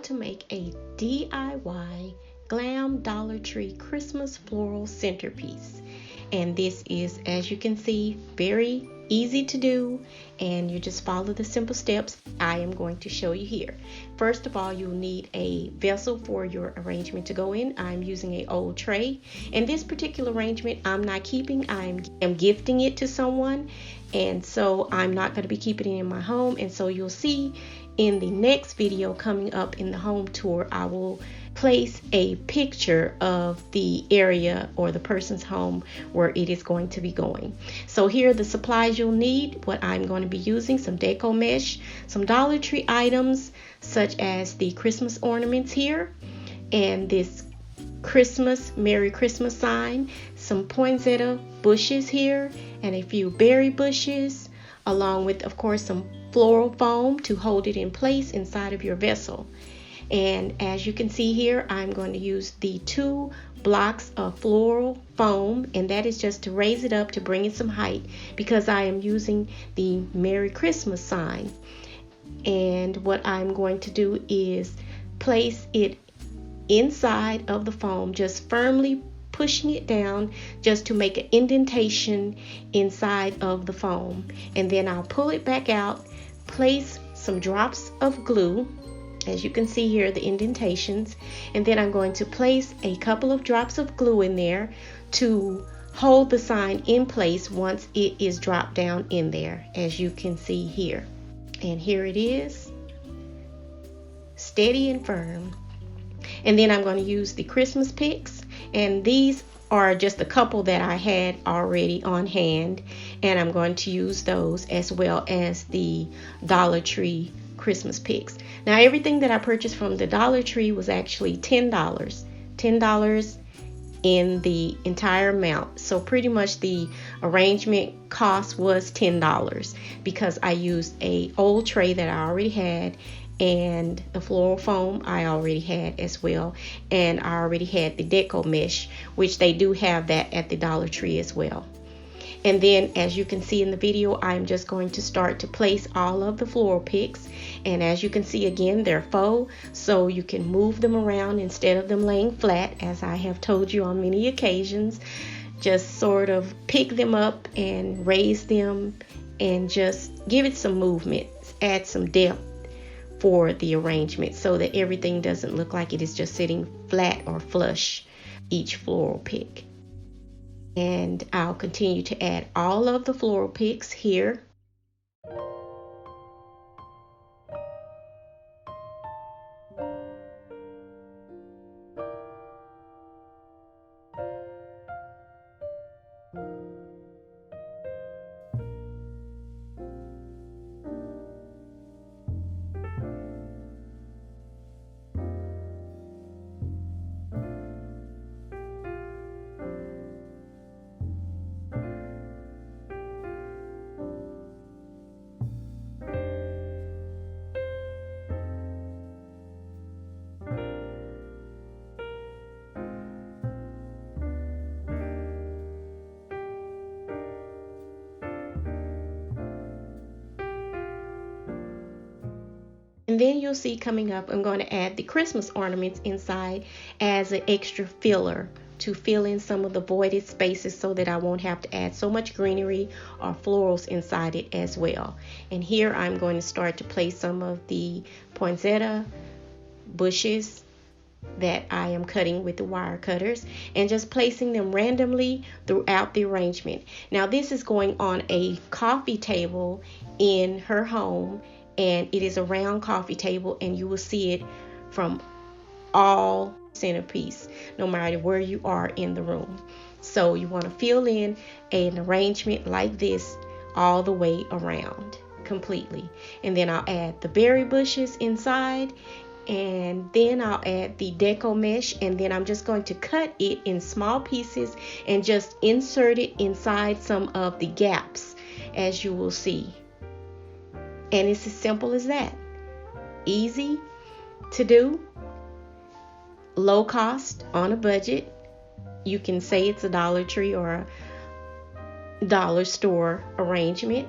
to make a DIY glam Dollar Tree Christmas floral centerpiece. And this is, as you can see, very easy to do, and you just follow the simple steps I am going to show you here. First of all, you'll need a vessel for your arrangement to go in. I'm using an old tray, and this particular arrangement I'm not keeping. I am gifting it to someone, and so I'm not going to be keeping it in my home. And so you'll see in the next video coming up in the home tour, I will place a picture of the area or the person's home where it is going to be going. So here are the supplies you'll need. What I'm going to be using: some deco mesh, some Dollar Tree items such as the Christmas ornaments here, and this Christmas Merry Christmas sign, some poinsettia bushes here, and a few berry bushes, along with, of course, some floral foam to hold it in place inside of your vessel. And as you can see here, I'm going to use the 2 blocks of floral foam, and that is just to raise it up to bring it some height, because I am using the Merry Christmas sign. And what I'm going to do is place it inside of the foam, just firmly pushing it down just to make an indentation inside of the foam. And then I'll pull it back out, place some drops of glue. As you can see here, the indentations, and then I'm going to place a couple of drops of glue in there to hold the sign in place once it is dropped down in there, as you can see here. And here it is, steady and firm. And then I'm going to use the Christmas picks, and these are just a couple that I had already on hand, and I'm going to use those as well as the Dollar Tree Christmas picks. Now, everything that I purchased from the Dollar Tree was actually $10 in the entire amount. So pretty much the arrangement cost was $10, because I used a old tray that I already had, and the floral foam I already had as well, and I already had the deco mesh, which they do have that at the Dollar Tree as well. And then, as you can see in the video, I'm just going to start to place all of the floral picks. And as you can see, again, they're faux, so you can move them around instead of them laying flat, as I have told you on many occasions. Just sort of pick them up and raise them and just give it some movement, add some depth for the arrangement so that everything doesn't look like it is just sitting flat or flush, each floral pick. And I'll continue to add all of the floral picks here. And then you'll see coming up, I'm going to add the Christmas ornaments inside as an extra filler to fill in some of the voided spaces so that I won't have to add so much greenery or florals inside it as well. And here I'm going to start to place some of the poinsettia bushes that I am cutting with the wire cutters, and just placing them randomly throughout the arrangement. Now, this is going on a coffee table in her home, and it is a round coffee table, and you will see it from all centerpiece, no matter where you are in the room. So you want to fill in an arrangement like this all the way around completely. And then I'll add the berry bushes inside, and then I'll add the deco mesh, and then I'm just going to cut it in small pieces and just insert it inside some of the gaps, as you will see. And it's as simple as that. Easy to do, low cost, on a budget. You can say it's a Dollar Tree or a dollar store arrangement,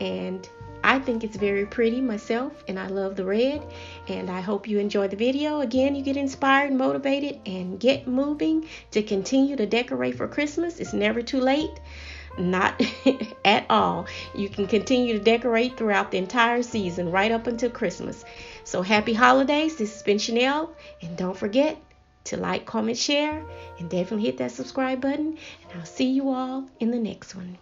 and I think it's very pretty myself, and I love the red. And I hope you enjoy the video. Again, you get inspired, motivated, and get moving to continue to decorate for Christmas. It's never too late. Not at all. You can continue to decorate throughout the entire season, right up until Christmas. So happy holidays. This has been Chanel. And don't forget to like, comment, share, and definitely hit that subscribe button. And I'll see you all in the next one.